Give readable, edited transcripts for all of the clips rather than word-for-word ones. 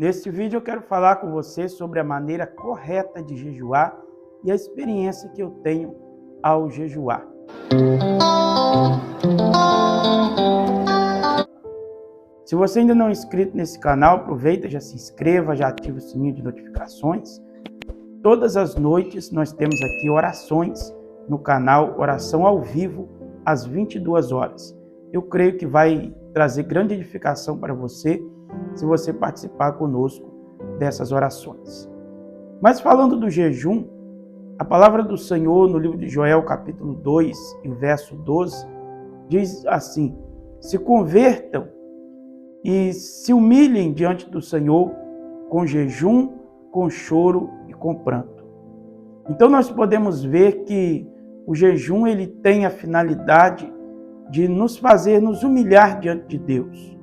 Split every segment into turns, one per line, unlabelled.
Neste vídeo eu quero falar com você sobre a maneira correta de jejuar e a experiência que eu tenho ao jejuar. Se você ainda não é inscrito nesse canal, aproveita, já se inscreva, já ativa o sininho de notificações. Todas as noites nós temos aqui orações no canal Oração ao Vivo, às 22 horas. Eu creio que vai trazer grande edificação para você, se você participar conosco dessas orações. Mas falando do jejum, a palavra do Senhor no livro de Joel, capítulo 2, e o verso 12, diz assim: se convertam e se humilhem diante do Senhor com jejum, com choro e com pranto. Então nós podemos ver que o jejum ele tem a finalidade de nos fazer nos humilhar diante de Deus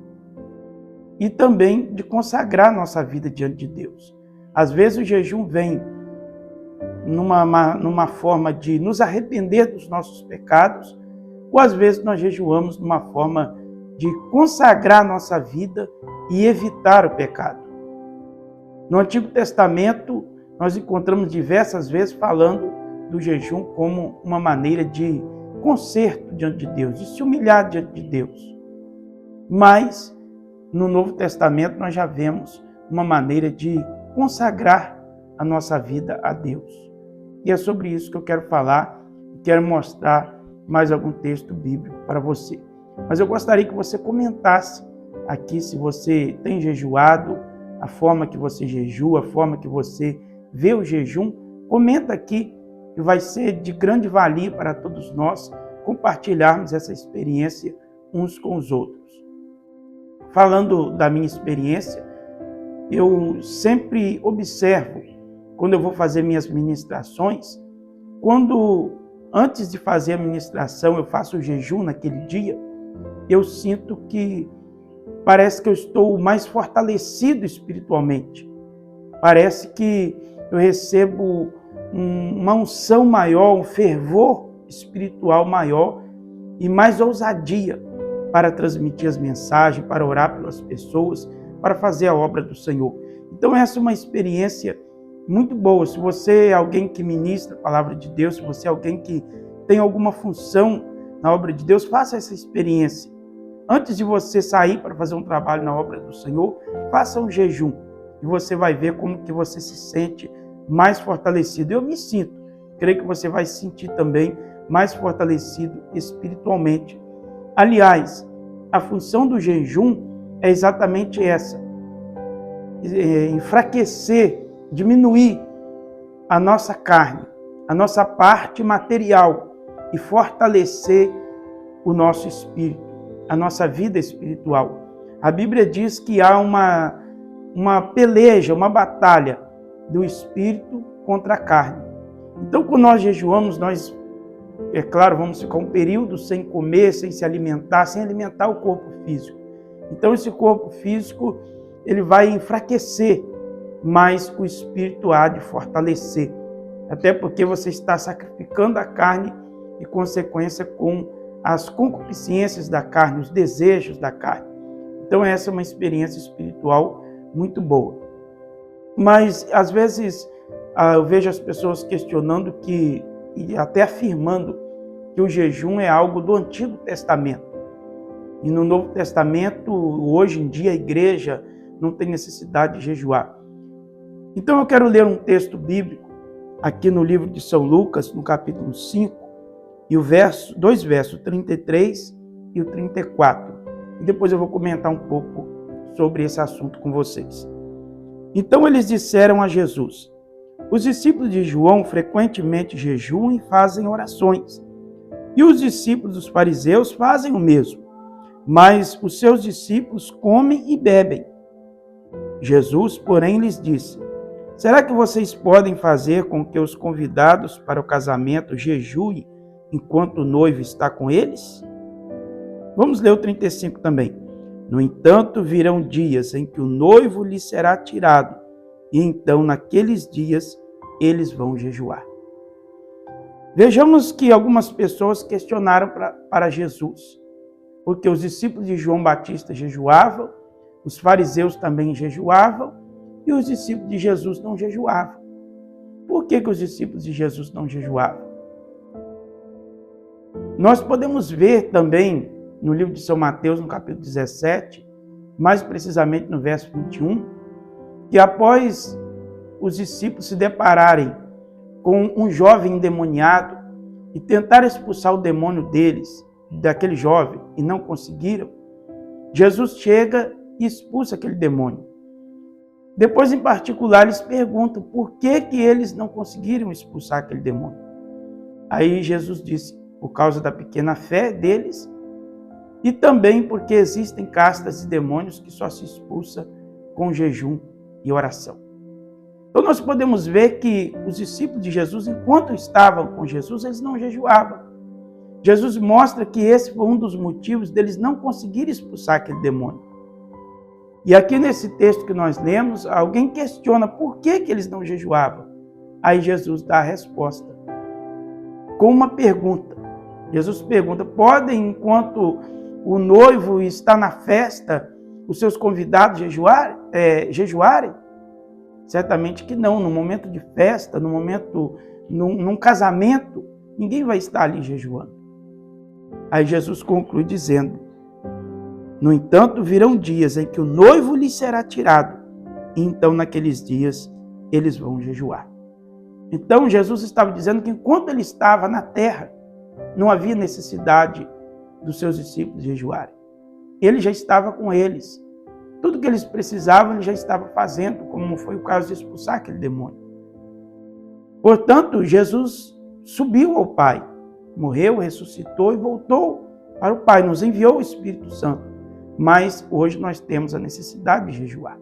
e também de consagrar nossa vida diante de Deus. Às vezes o jejum vem numa forma de nos arrepender dos nossos pecados, ou às vezes nós jejuamos numa forma de consagrar nossa vida e evitar o pecado. No Antigo Testamento, nós encontramos diversas vezes falando do jejum como uma maneira de conserto diante de Deus, de se humilhar diante de Deus. Mas, no Novo Testamento, nós já vemos uma maneira de consagrar a nossa vida a Deus. E é sobre isso que eu quero falar e quero mostrar mais algum texto bíblico para você. Mas eu gostaria que você comentasse aqui se você tem jejuado, a forma que você jejua, a forma que você vê o jejum. Comenta aqui, que vai ser de grande valia para todos nós compartilharmos essa experiência uns com os outros. Falando da minha experiência, eu sempre observo, quando eu vou fazer minhas ministrações, antes de fazer a ministração, eu faço o jejum naquele dia, eu sinto que parece que eu estou mais fortalecido espiritualmente. Parece que eu recebo uma unção maior, um fervor espiritual maior e mais ousadia para transmitir as mensagens, para orar pelas pessoas, para fazer a obra do Senhor. Então essa é uma experiência muito boa. Se você é alguém que ministra a palavra de Deus, se você é alguém que tem alguma função na obra de Deus, faça essa experiência. Antes de você sair para fazer um trabalho na obra do Senhor, faça um jejum e você vai ver como que você se sente mais fortalecido. Eu me sinto, creio que você vai se sentir também mais fortalecido espiritualmente. Aliás, a função do jejum é exatamente essa: enfraquecer, diminuir a nossa carne, a nossa parte material e fortalecer o nosso espírito, a nossa vida espiritual. A Bíblia diz que há uma peleja, uma batalha do espírito contra a carne. Então, quando nós jejuamos, nós, é claro, vamos ficar um período sem comer, sem se alimentar, sem alimentar o corpo físico. Então, esse corpo físico, ele vai enfraquecer, mas o espírito há de fortalecer. Até porque você está sacrificando a carne e, consequência, com as concupiscências da carne, os desejos da carne. Então, essa é uma experiência espiritual muito boa. Mas, às vezes, eu vejo as pessoas questionando e até afirmando que o jejum é algo do Antigo Testamento. E no Novo Testamento, hoje em dia, a igreja não tem necessidade de jejuar. Então, eu quero ler um texto bíblico aqui no livro de São Lucas, no capítulo 5, e dois versos, 33 e o 34. E depois eu vou comentar um pouco sobre esse assunto com vocês. Então eles disseram a Jesus: os discípulos de João frequentemente jejuam e fazem orações, e os discípulos dos fariseus fazem o mesmo, mas os seus discípulos comem e bebem. Jesus, porém, lhes disse: será que vocês podem fazer com que os convidados para o casamento jejuem enquanto o noivo está com eles? Vamos ler o 35 também. No entanto, virão dias em que o noivo lhe será tirado, e então, naqueles dias, eles vão jejuar. Vejamos que algumas pessoas questionaram para Jesus, porque os discípulos de João Batista jejuavam, os fariseus também jejuavam, e os discípulos de Jesus não jejuavam. Por que os discípulos de Jesus não jejuavam? Nós podemos ver também no livro de São Mateus, no capítulo 17, mais precisamente no verso 21, que após os discípulos se depararem com um jovem endemoniado e tentar expulsar o demônio daquele jovem, e não conseguiram, Jesus chega e expulsa aquele demônio. Depois, em particular, eles perguntam por que eles não conseguiram expulsar aquele demônio. Aí Jesus disse, por causa da pequena fé deles, e também porque existem castas de demônios que só se expulsa com jejum e oração. Então nós podemos ver que os discípulos de Jesus, enquanto estavam com Jesus, eles não jejuavam. Jesus mostra que esse foi um dos motivos deles não conseguirem expulsar aquele demônio. E aqui nesse texto que nós lemos, alguém questiona por que eles não jejuavam. Aí Jesus dá a resposta com uma pergunta. Jesus pergunta, podem, enquanto o noivo está na festa, os seus convidados jejuarem? Certamente que não. No momento de festa, num casamento, ninguém vai estar ali jejuando. Aí Jesus conclui dizendo, no entanto, virão dias em que o noivo lhe será tirado, e então naqueles dias eles vão jejuar. Então Jesus estava dizendo que enquanto ele estava na terra, não havia necessidade dos seus discípulos jejuarem. Ele já estava com eles. Tudo que eles precisavam, ele já estava fazendo, como foi o caso de expulsar aquele demônio. Portanto, Jesus subiu ao Pai, morreu, ressuscitou e voltou para o Pai, nos enviou o Espírito Santo. Mas hoje nós temos a necessidade de jejuar.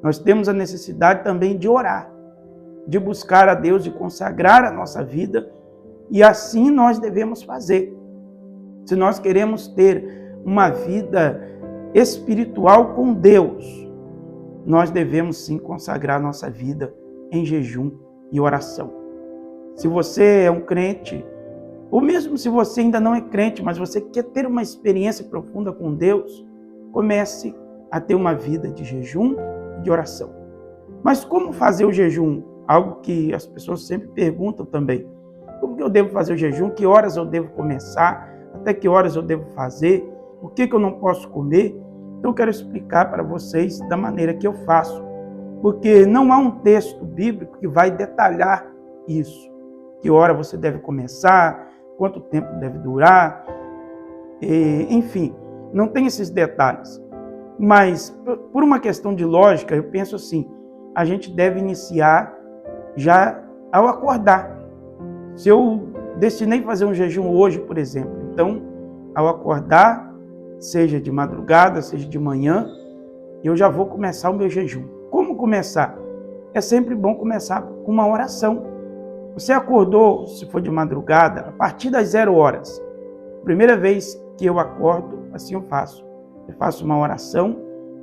Nós temos a necessidade também de orar, de buscar a Deus, de consagrar a nossa vida, e assim nós devemos fazer. Se nós queremos ter uma vida espiritual com Deus, nós devemos sim consagrar nossa vida em jejum e oração. Se você é um crente, ou mesmo se você ainda não é crente, mas você quer ter uma experiência profunda com Deus, comece a ter uma vida de jejum e de oração. Mas como fazer o jejum? Algo que as pessoas sempre perguntam também. Como que eu devo fazer o jejum? Que horas eu devo começar? Até que horas eu devo fazer? O que eu não posso comer? Então eu quero explicar para vocês da maneira que eu faço. Porque não há um texto bíblico que vai detalhar isso. Que hora você deve começar? Quanto tempo deve durar? Enfim, não tem esses detalhes. Mas por uma questão de lógica, eu penso assim, a gente deve iniciar já ao acordar. Se eu destinei a fazer um jejum hoje, por exemplo, então, ao acordar, seja de madrugada, seja de manhã, eu já vou começar o meu jejum. Como começar? É sempre bom começar com uma oração. Você acordou, se for de madrugada, a partir das 0 horas. Primeira vez que eu acordo, assim eu faço. Eu faço uma oração,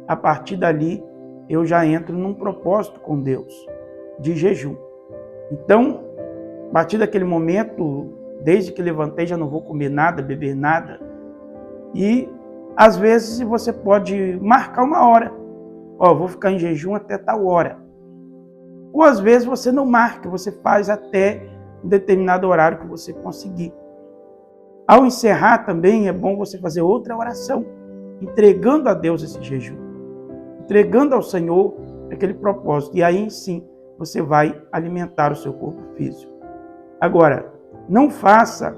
a partir dali eu já entro num propósito com Deus, de jejum. Então, a partir daquele momento, desde que levantei, já não vou comer nada, beber nada. E, às vezes, você pode marcar uma hora. Vou ficar em jejum até tal hora. Ou, às vezes, você não marca, você faz até um determinado horário que você conseguir. Ao encerrar também, é bom você fazer outra oração, entregando a Deus esse jejum. Entregando ao Senhor aquele propósito. E aí, sim, você vai alimentar o seu corpo físico. Agora, não faça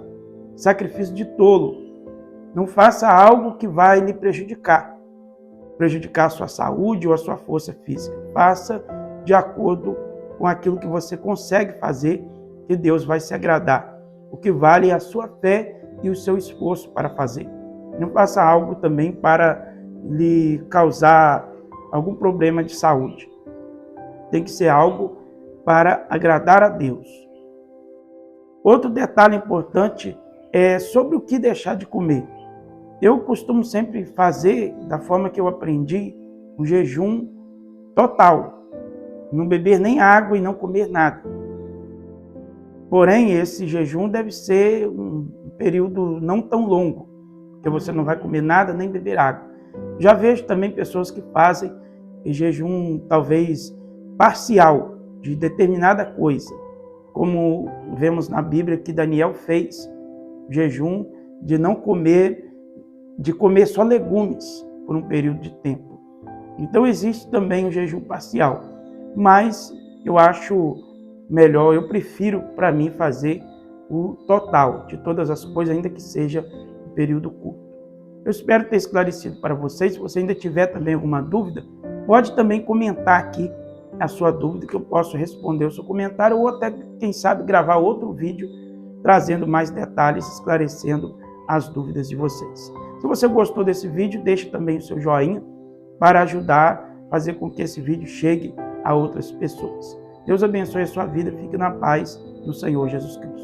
sacrifício de tolo. Não faça algo que vai lhe prejudicar a sua saúde ou a sua força física. Faça de acordo com aquilo que você consegue fazer, que Deus vai se agradar. O que vale é a sua fé e o seu esforço para fazer. Não faça algo também para lhe causar algum problema de saúde. Tem que ser algo para agradar a Deus. Outro detalhe importante é sobre o que deixar de comer. Eu costumo sempre fazer, da forma que eu aprendi, um jejum total. Não beber nem água e não comer nada. Porém, esse jejum deve ser um período não tão longo, porque você não vai comer nada nem beber água. Já vejo também pessoas que fazem e jejum talvez parcial de determinada coisa, como vemos na Bíblia que Daniel fez, jejum de não comer, de comer só legumes por um período de tempo. Então existe também o jejum parcial, mas eu acho melhor, eu prefiro para mim fazer o total de todas as coisas, ainda que seja um período curto. Eu espero ter esclarecido para vocês. Se você ainda tiver também alguma dúvida, pode também comentar aqui a sua dúvida, que eu posso responder o seu comentário, ou até, quem sabe, gravar outro vídeo trazendo mais detalhes, esclarecendo as dúvidas de vocês. Se você gostou desse vídeo, deixe também o seu joinha para ajudar a fazer com que esse vídeo chegue a outras pessoas. Deus abençoe a sua vida, fique na paz do Senhor Jesus Cristo.